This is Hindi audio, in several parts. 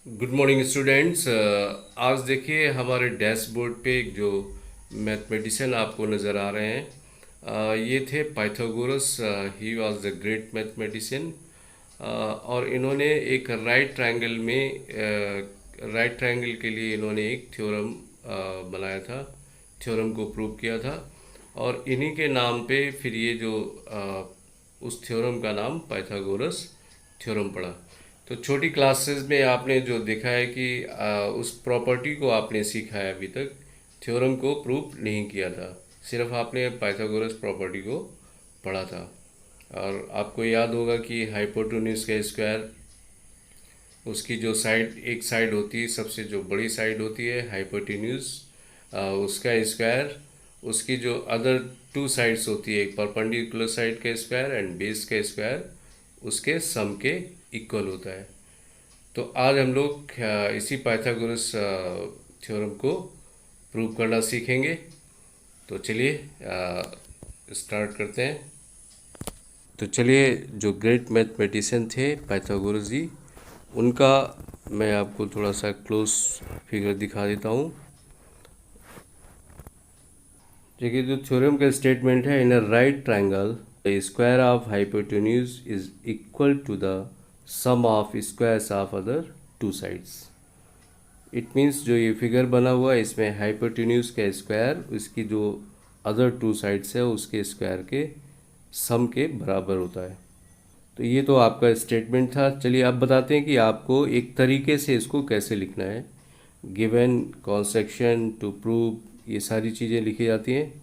Good morning students. आज देखिए हमारे डैशबोर्ड पे एक जो मैथमेटिशियन आपको नज़र आ रहे हैं, ये थे Pythagoras. He was the great mathematician. और इन्होंने एक राइट ट्रायंगल के लिए इन्होंने एक थ्योरम बनाया था, थ्योरम को प्रूव किया था। और इन्हीं के नाम पे फिर ये जो उस थ्योरम का नाम पाइथागोरस थ्योरम पड़ा। तो छोटी क्लासेस में आपने जो देखा है कि उस प्रॉपर्टी को आपने सीखा है, अभी तक थ्योरम को प्रूव नहीं किया था, सिर्फ आपने पाइथागोरस प्रॉपर्टी को पढ़ा था। और आपको याद होगा कि हाइपोटेन्यूज का स्क्वायर, उसकी जो साइड, एक साइड होती है, सबसे जो बड़ी साइड होती है हाइपोटेन्यूज, उसका स्क्वायर, उसकी जो अदर टू साइड्स होती है, एक परपेंडिकुलर साइड का स्क्वायर एंड बेस का स्क्वायर, उसके सम के इक्वल होता है। तो आज हम लोग इसी पाइथागोरस थ्योरम को प्रूव करना सीखेंगे। तो चलिए स्टार्ट करते हैं। तो चलिए, जो ग्रेट मैथमेटिशियन थे पाइथागोरस जी, उनका मैं आपको थोड़ा सा क्लोज फिगर दिखा देता हूँ। देखिए, जो थ्योरम का स्टेटमेंट है, in a right triangle the square of hypotenuse is equal to the sum of squares of other two sides. It means जो ये फिगर बना हुआ है, इसमें हाइपोटेन्यूज का स्क्वायर उसकी जो अदर टू साइड्स है उसके स्क्वायर के सम के बराबर होता है। तो ये तो आपका स्टेटमेंट था। चलिए अब बताते हैं कि आपको एक तरीके से इसको कैसे लिखना है। गिवन, कॉन्सेक्शन, टू प्रूव, ये सारी चीज़ें लिखी जाती हैं।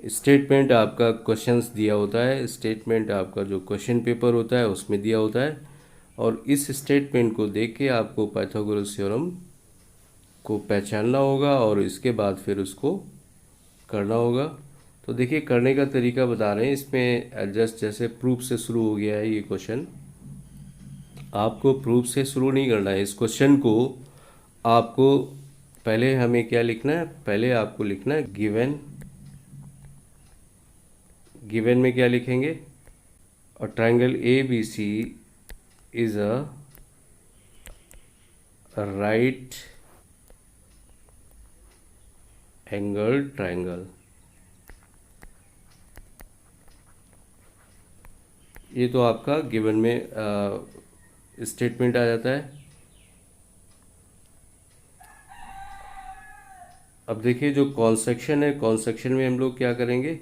स्टेटमेंट आपका क्वेश्चंस दिया होता है, स्टेटमेंट आपका जो क्वेश्चन पेपर होता है उसमें दिया होता है। और इस स्टेटमेंट को देख के आपको पाइथागोरस थ्योरम को पहचानना होगा और इसके बाद फिर उसको करना होगा। तो देखिए, करने का तरीका बता रहे हैं इसमें। जस्ट जैसे प्रूफ से शुरू हो गया है ये क्वेश्चन, आपको प्रूफ से शुरू नहीं करना है इस क्वेश्चन को। आपको पहले हमें क्या लिखना है, पहले आपको लिखना है गिवन। गिवन में क्या लिखेंगे, और triangle A B C is a right angle triangle. ये तो आपका गिवन में स्टेटमेंट आ जाता है। अब देखिए, जो कॉन्स्ट्रक्शन है, कॉन्स्ट्रक्शन में हम लोग क्या करेंगे,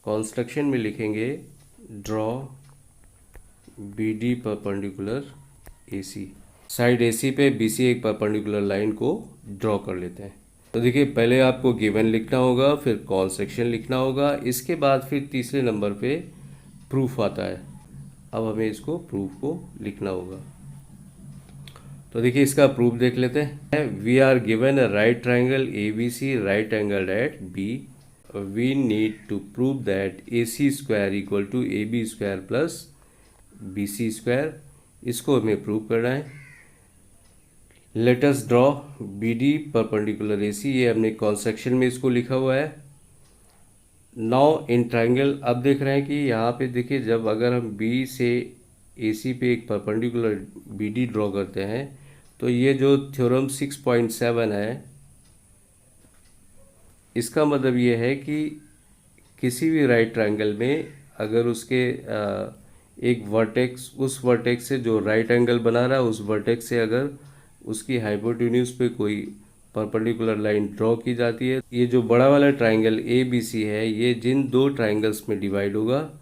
कॉन्स्ट्रक्शन में लिखेंगे draw B D perpendicular A C. Side A C पे बी सी एक परपेंडिकुलर लाइन को ड्रॉ कर लेते हैं। तो देखिए, पहले आपको गिवन लिखना होगा, फिर कॉन्स्ट्रक्शन लिखना होगा, इसके बाद फिर तीसरे नंबर पे प्रूफ आता है। अब हमें इसको प्रूफ को लिखना होगा। तो देखिए, इसका प्रूफ देख लेते हैं। We are given a right triangle A B C right angle at B. We need to prove that A C square equal to A B square plus B C square. इसको हमें प्रूव करना है। Let us draw B D perpendicular A C, ये हमने कॉन्सेक्शन में इसको लिखा हुआ है। नाउ इन ट्राइंगल, अब देख रहे हैं कि यहाँ पे देखिए, जब अगर हम बी से ए सी पे एक परपेंडिकुलर बी डी ड्रॉ करते हैं, तो ये जो थ्योरम 6.7 है, इसका मतलब ये है कि किसी भी राइट ट्रायंगल में अगर उसके एक वर्टेक्स, उस वर्टेक्स से जो राइट एंगल बना रहा है, उस वर्टेक्स से अगर उसकी हाइपोटेन्यूज पे कोई परपेंडिकुलर लाइन ड्रॉ की जाती है, ये जो बड़ा वाला ट्रायंगल ए बी सी है, ये जिन दो ट्रायंगल्स में डिवाइड होगा,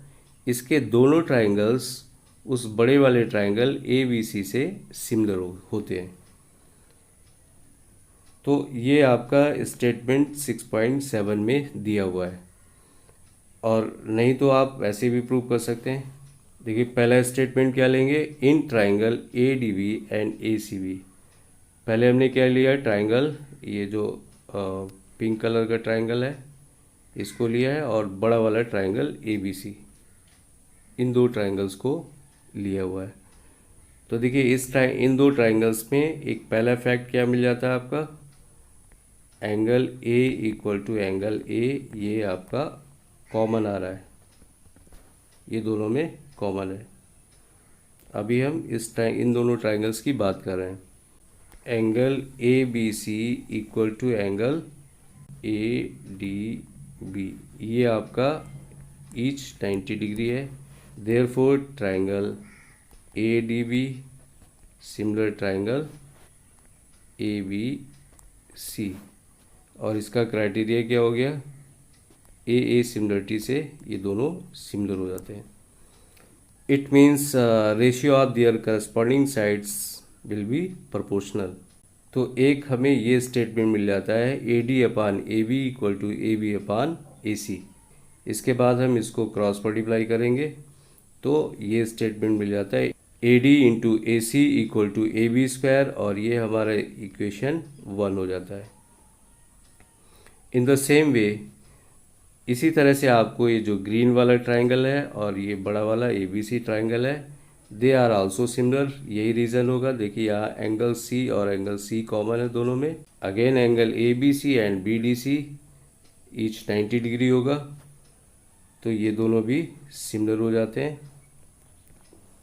इसके दोनों ट्रायंगल्स उस बड़े वाले ट्रायंगल ए बी सी से सिमिलर होते हैं। तो ये आपका स्टेटमेंट 6.7 में दिया हुआ है। और नहीं तो आप वैसे भी प्रूव कर सकते हैं। देखिए, पहला स्टेटमेंट क्या लेंगे, in triangle A D B and A C B. पहले हमने क्या लिया, ट्राइंगल, ये जो पिंक कलर का ट्राइंगल है इसको लिया है, और बड़ा वाला ट्राइंगल ए बी सी, इन दो ट्राइंगल्स को लिया हुआ है। तो देखिए, इन दो ट्राइंगल्स में एक पहला फैक्ट क्या मिल जाता है आपका, angle A equal to angle A, ये आपका कॉमन आ रहा है, ये दोनों में कॉमन है। अभी हम इन दोनों ट्राइंगल्स की बात कर रहे हैं। Angle A B C equal to angle A D B, ये आपका ईच 90 डिग्री है। Therefore triangle A D B similar triangle A B C, और इसका क्राइटेरिया क्या हो गया, ए सिमिलरिटी से ये दोनों सिमिलर हो जाते हैं। It means ratio of their corresponding sides will be proportional. तो एक हमें ये स्टेटमेंट मिल जाता है A D upon A B equal to A B upon A C. इसके बाद हम इसको क्रॉस मल्टीप्लाई करेंगे तो ये स्टेटमेंट मिल जाता है A D into A C equal to A B square, और ये हमारा इक्वेशन 1 हो जाता है। इन द सेम वे इसी तरह से आपको ये जो ग्रीन वाला ट्रायंगल है और ये बड़ा वाला ए बी सी ट्रायंगल है, दे आर आल्सो सिमिलर। यही रीज़न होगा, देखिए यहाँ एंगल सी और एंगल सी कॉमन है दोनों में। Again angle A B C and B D C each 90 degree होगा, तो ये दोनों भी सिमिलर हो जाते हैं,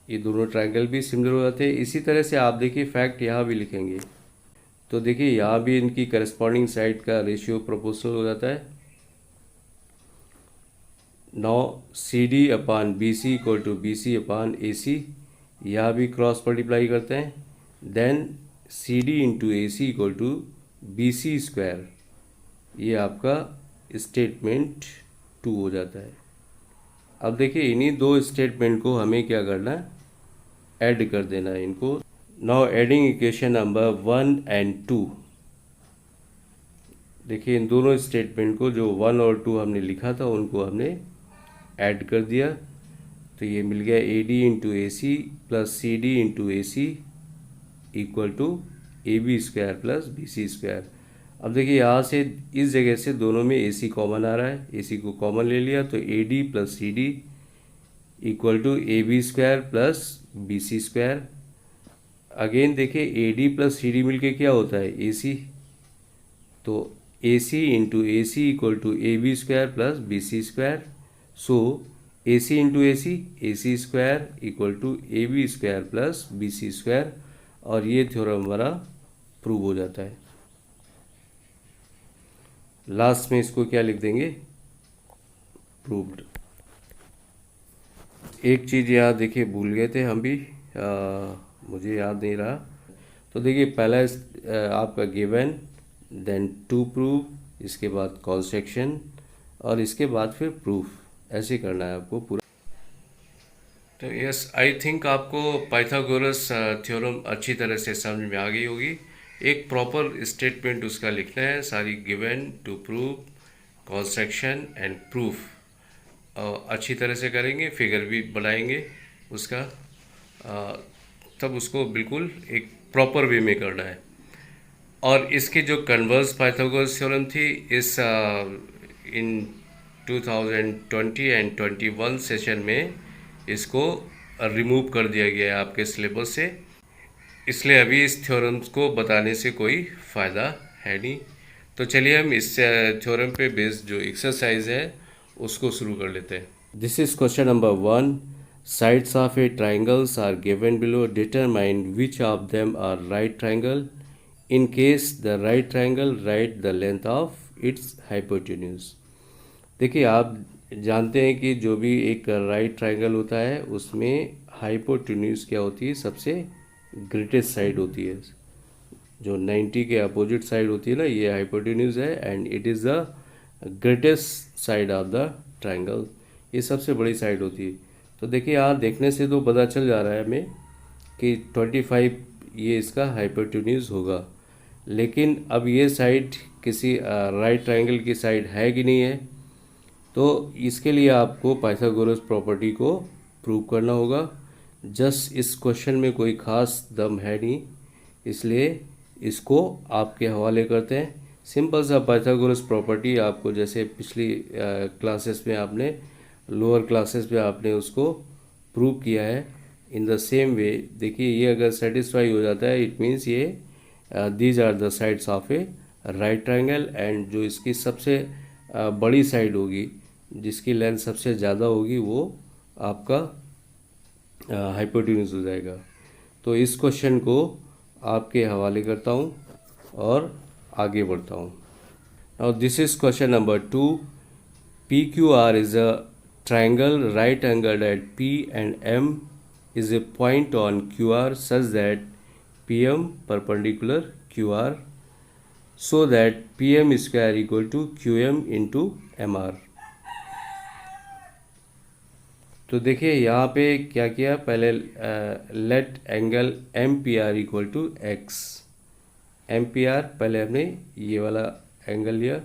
ये दोनों ट्रायंगल भी सिमिलर हो जाते हैं। इसी तरह से आप देखिए फैक्ट यहाँ भी लिखेंगे, तो देखिए यहाँ भी इनकी करस्पॉन्डिंग साइड का रेशियो प्रोपोर्शनल हो जाता है। Now C D upon B C equal to B C upon A C, यहाँ भी क्रॉस मल्टीप्लाई करते हैं। Then C D into A C equal to B C square, ये आपका स्टेटमेंट 2 हो जाता है। अब देखिए इन्हीं दो स्टेटमेंट को हमें क्या करना है, ऐड कर देना है इनको। Now adding equation number 1 and 2, देखिए इन दोनों स्टेटमेंट को जो 1 और 2 हमने लिखा था उनको हमने ऐड कर दिया, तो ये मिल गया A D into A C plus C D into A C equal to A B square plus B C square. अब देखिए यहाँ से इस जगह से दोनों में ए सी कॉमन आ रहा है, ए सी को कॉमन ले लिया तो A D plus C D equal to A B square plus B C square. Again देखिए A D plus C D मिल के क्या होता है, ए सी, तो A C into A C equal to A B square plus B C square. So A C into A C square equal to A B square plus B C square, और ये थ्योरम हमारा प्रूव हो जाता है। लास्ट में इसको क्या लिख देंगे, प्रूव्ड। एक चीज़ यहाँ देखिए भूल गए थे हम भी, मुझे याद नहीं रहा, तो देखिए पहला आपका गिवन, देन टू प्रूव, इसके बाद कॉन्स्ट्रक्शन, और इसके बाद फिर प्रूफ, ऐसे करना है आपको पूरा। तो यस, आई थिंक आपको पाइथागोरस थ्योरम अच्छी तरह से समझ में आ गई होगी। एक प्रॉपर स्टेटमेंट उसका लिखना है, सारी given, to prove, construction and proof अच्छी तरह से करेंगे, फिगर भी बनाएंगे उसका, तब उसको बिल्कुल एक प्रॉपर वे में करना है। और इसकी जो कन्वर्स पाइथागोरस थ्योरम थी, इस इन 2020 एंड 21 सेशन में इसको रिमूव कर दिया गया है आपके सिलेबस से, इसलिए अभी इस थ्योरम्स को बताने से कोई फ़ायदा है नहीं। तो चलिए हम इस थ्योरम पे बेस्ड जो एक्सरसाइज है उसको शुरू कर लेते हैं। This is question number 1। Sides of a triangles are given below, determine which of them are right triangle. In case the right triangle, write the length of its hypotenuse. देखिए आप जानते हैं कि जो भी एक राइट ट्राइंगल होता है उसमें हाइपोटेन्यूज क्या होती है, सबसे ग्रेटेस्ट साइड होती है, जो 90 के अपोजिट साइड होती है ना, ये हाइपोटेन्यूज है, and it is the greatest side of the triangle, ये सबसे बड़ी साइड होती है। तो देखिए यहाँ देखने से तो पता चल जा रहा है हमें कि 25 ये इसका हाइपोटेन्यूज होगा, लेकिन अब ये साइड किसी राइट ट्राइंगल की साइड है कि नहीं है, तो इसके लिए आपको पाइथागोरस प्रॉपर्टी को प्रूव करना होगा। जस्ट इस क्वेश्चन में कोई ख़ास दम है नहीं, इसलिए इसको आपके हवाले करते हैं। सिंपल सा पाइथागोरस प्रॉपर्टी, आपको जैसे पिछली क्लासेस में आपने, लोअर क्लासेस में आपने उसको प्रूव किया है, इन द सेम वे देखिए ये अगर सेटिस्फाई हो जाता है, इट मीन्स ये these are the sides of a right triangle, and जो इसकी सबसे बड़ी साइड होगी, जिसकी लेंथ सबसे ज़्यादा होगी, वो आपका हाइपोटेन्यूज हो जाएगा। तो इस क्वेश्चन को आपके हवाले करता हूँ और आगे बढ़ता हूँ। Now this is question number 2। PQR is a triangle right angled at P and M is a point on QR such that PM perpendicular QR so that PM square equal to QM into MR। तो देखिए यहाँ पे क्या किया, पहले let angle MPR equal to x. MPR पहले हमने ये वाला एंगल लिया,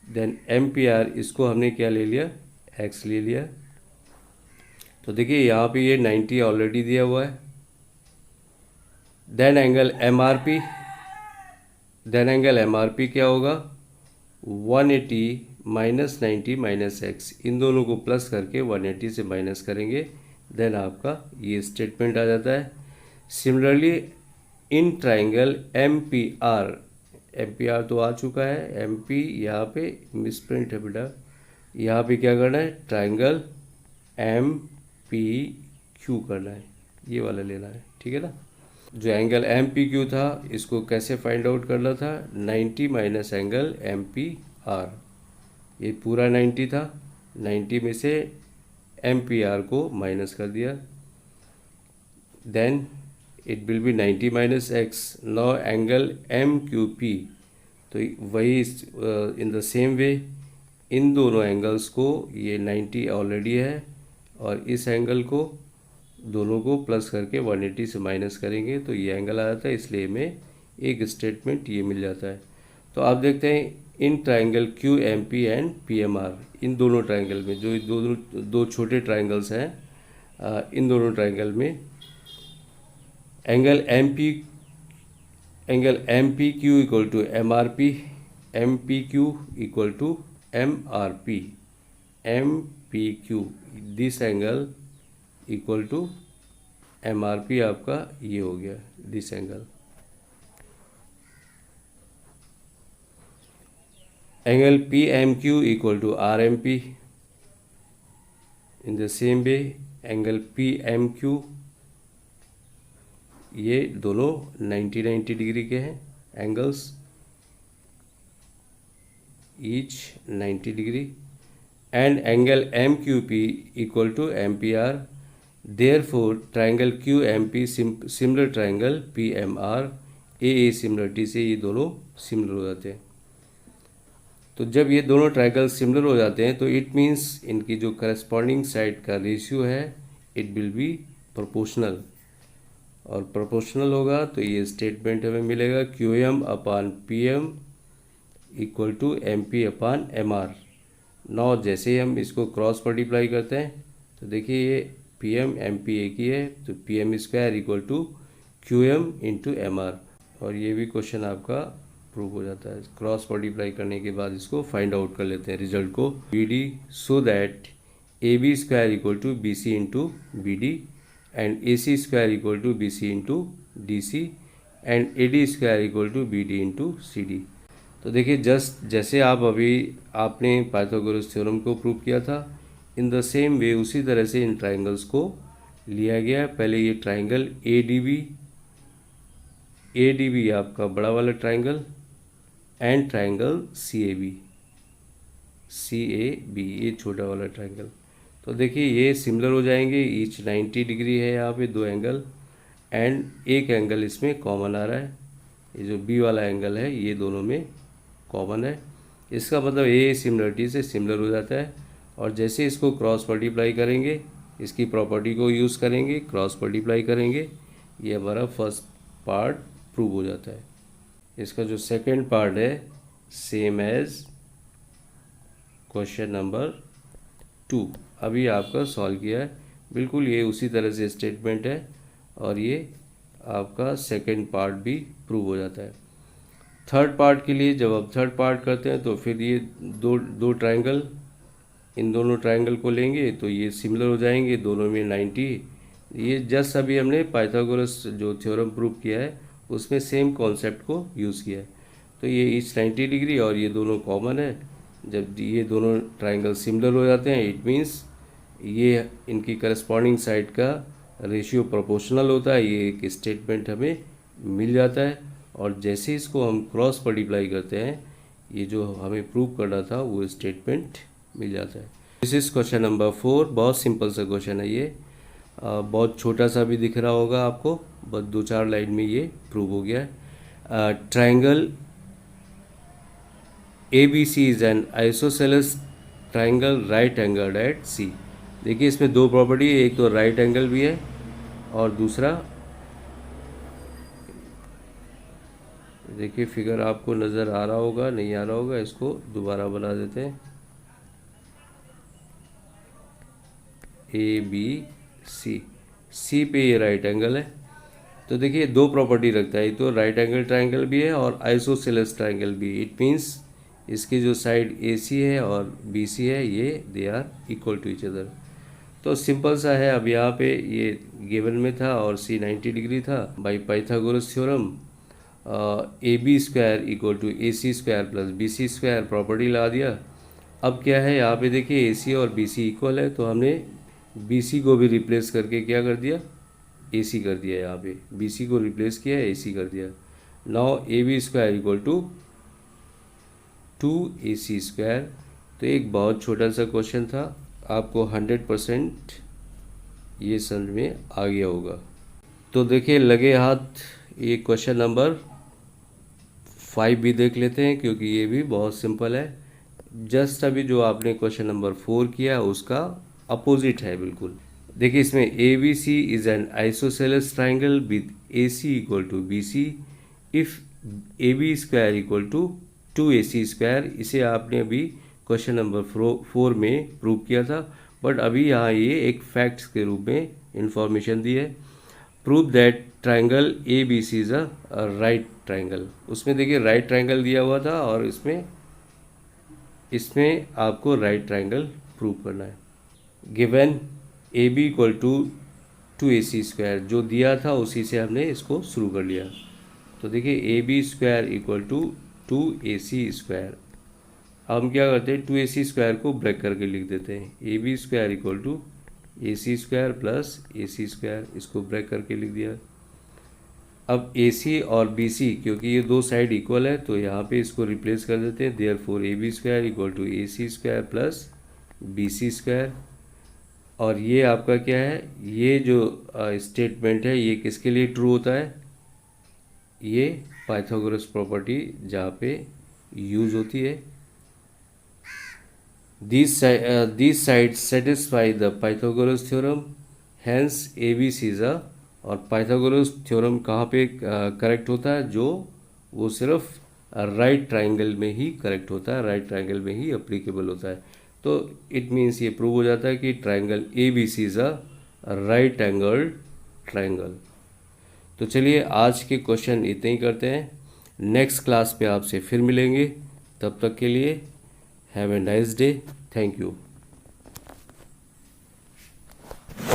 देन MPR इसको हमने क्या ले लिया, एक्स ले लिया। तो देखिए यहाँ पे ये 90 ऑलरेडी दिया हुआ है। Then angle MRP, then angle MRP क्या होगा, 180 माइनस 90 माइनस एक्स, इन दोनों को प्लस करके 180 से माइनस करेंगे, देन आपका ये स्टेटमेंट आ जाता है। सिमिलरली इन ट्राइंगल MPR तो आ चुका है, MP यहाँ पे मिसप्रिंट है बेटा, यहाँ पे क्या करना है, ट्राइंगल MPQ करना है, ये वाला लेना है, ठीक है ना। जो एंगल MPQ था इसको कैसे फाइंड आउट करना था, 90 माइनस एंगल MPR, ये पूरा 90 था, 90 में से MPR को माइनस कर दिया, then it will be 90 minus x. Now angle MQP, तो वही इन द सेम वे इन दोनों एंगल्स को, ये 90 ऑलरेडी है और इस एंगल को दोनों को प्लस करके 180 से माइनस करेंगे तो ये एंगल आ जाता है, इसलिए हमें एक स्टेटमेंट ये मिल जाता है। तो आप देखते हैं in triangle QMP and PMR, इन दोनों ट्राइंगल में जो दो छोटे ट्राइंगल्स हैं, इन दोनों ट्राइंगल में angle MPQ equal to MRP, MPQ equal to MRP, MPQ this angle equal to MRP, आपका ये हो गया this angle. Angle PMQ equal to RMP, in the same way angle PMQ, ये दोनों 90 डिग्री के हैं angles, each 90 degree, and angle MQP equal to MPR, therefore triangle QMP similar triangle PMR, AA similarity से ये दोनों सिमिलर हो जाते हैं। तो जब ये दोनों ट्राइंगल सिमिलर हो जाते हैं तो इट मीन्स इनकी जो करस्पॉन्डिंग साइड का रेशियो है इट विल बी प्रोपोर्शनल, और प्रोपोर्शनल होगा तो ये स्टेटमेंट हमें मिलेगा QM upon PM equal to MP upon MR। Now जैसे ही हम इसको क्रॉस मल्टीप्लाई करते हैं तो देखिए ये PM MP एक ही है, तो PM square equal to QM into MR, और ये भी क्वेश्चन आपका प्रूव हो जाता है। क्रॉस मल्टीप्लाई करने के बाद इसको फाइंड आउट कर लेते हैं रिजल्ट को, BD so that AB square equal to BC into BD and AC square equal to BC into DC and AD square equal to BD into CD। तो देखिए जैसे आपने पाइथागोरस थ्योरम को प्रूव किया था, इन द सेम वे उसी तरह से इन ट्राइंगल्स को लिया गया। पहले ये ट्राइंगल ADB आपका बड़ा वाला ट्राइंगल, एंड ट्राइंगल CAB ये छोटा वाला ट्राइंगल। तो देखिए ये सिमिलर हो जाएंगे, ईच 90 डिग्री है यहाँ पे दो एंगल, एंड एक एंगल इसमें कॉमन आ रहा है, ये जो B वाला एंगल है ये दोनों में कॉमन है, इसका मतलब A सिमिलरिटी से सिमिलर हो जाता है। और जैसे इसको क्रॉस मल्टीप्लाई करेंगे, इसकी प्रॉपर्टी को यूज़ करेंगे, क्रॉस मल्टीप्लाई करेंगे, ये हमारा फर्स्ट पार्ट प्रूव हो जाता है। इसका जो सेकंड पार्ट है सेम एज क्वेश्चन नंबर 2 अभी आपका सॉल्व किया है, बिल्कुल ये उसी तरह से स्टेटमेंट है, और ये आपका सेकंड पार्ट भी प्रूव हो जाता है। थर्ड पार्ट के लिए जब आप थर्ड पार्ट करते हैं तो फिर ये दो ट्राइंगल, इन दोनों ट्राइंगल को लेंगे तो ये सिमिलर हो जाएंगे, दोनों में 90। ये जस्ट अभी हमने पाइथागोरस जो थ्योरम प्रूव किया है उसमें सेम कॉन्सेप्ट को यूज़ किया है। तो ये ईच 90 डिग्री और ये दोनों कॉमन है, जब ये दोनों ट्राइंगल सिमिलर हो जाते हैं इट मीन्स ये इनकी करस्पॉन्डिंग साइड का रेशियो प्रोपोर्शनल होता है। ये एक स्टेटमेंट हमें मिल जाता है, और जैसे ही इसको हम क्रॉस मल्टीप्लाई करते हैं, ये जो हमें प्रूव करना था वो स्टेटमेंट मिल जाता है। This is question number 4। बहुत सिंपल सा क्वेश्चन है ये, बहुत छोटा सा भी दिख रहा होगा आपको, बस 2-4 लाइन में ये प्रूव हो गया है। Triangle ABC is an isosceles triangle right angle at C। देखिए इसमें दो प्रॉपर्टी है, एक तो राइट एंगल भी है और दूसरा, देखिए फिगर आपको नज़र आ रहा होगा, नहीं आ रहा होगा, इसको दोबारा बना देते हैं। ABC, C पे ये राइट एंगल है। तो देखिए दो प्रॉपर्टी रखता है, एक तो राइट एंगल ट्राइंगल भी है और आइसोसेलेस ट्राइंगल भी। इट मीन्स इसकी जो साइड AC है और BC है, ये they are equal to each other. तो सिंपल सा है। अब यहाँ पे ये गिवन में था और C 90 डिग्री था। By Pythagoras theorem AB square equal to AC square plus BC square property ला दिया। अब क्या है, यहाँ पे देखिए AC और BC इक्वल है, तो हमने BC को भी रिप्लेस करके क्या कर दिया, AC कर दिया। यहाँ पे BC को रिप्लेस किया, AC कर दिया। Now AB square equal to 2AC square. तो एक बहुत छोटा सा क्वेश्चन था, आपको 100% ये समझ में आ गया होगा। तो देखिए लगे हाथ ये क्वेश्चन नंबर 5 भी देख लेते हैं, क्योंकि ये भी बहुत सिंपल है। जस्ट अभी जो आपने क्वेश्चन नंबर 4 किया उसका अपोजिट है बिल्कुल। देखिए इसमें ABC is an isosceles triangle with AC equal to BC if AB square equal to 2AC square. इसे आपने अभी क्वेश्चन नंबर 4 में प्रूव किया था, बट अभी यहाँ ये एक फैक्ट्स के रूप में इंफॉर्मेशन दी है। Prove that triangle ABC is a right triangle. उसमें देखिए राइट ट्राइंगल दिया हुआ था और इसमें आपको राइट ट्राइंगल प्रूव करना है। Given AB equal to 2AC square, जो दिया था उसी से हमने इसको शुरू कर लिया। तो देखिए AB square equal to 2AC square. हम क्या करते हैं, 2AC स्क्वायर को ब्रेक करके लिख देते हैं। AB square equal to AC square plus AC square, इसको ब्रेक करके लिख दिया। अब AC और BC, क्योंकि ये दो साइड इक्वल है, तो यहाँ पे इसको रिप्लेस कर देते हैं। Therefore AB square equal to AC square plus BC square. और ये आपका क्या है, ये जो स्टेटमेंट है ये किसके लिए ट्रू होता है, ये पाइथागोरस प्रॉपर्टी जहाँ पे यूज होती है। These sides satisfy the Pythagoras theorem, hence ABC is a। और पाइथागोरस थ्योरम कहाँ पे करेक्ट होता है, जो वो सिर्फ राइट ट्राइंगल में ही करेक्ट होता है, राइट ट्राइंगल में ही अप्लीकेबल होता है। तो इट मीन्स ये प्रूव हो जाता है कि triangle ABC is a right angle triangle. तो चलिए आज के क्वेश्चन इतने ही करते हैं, नेक्स्ट क्लास पे आपसे फिर मिलेंगे। तब तक के लिए have a nice day, thank you.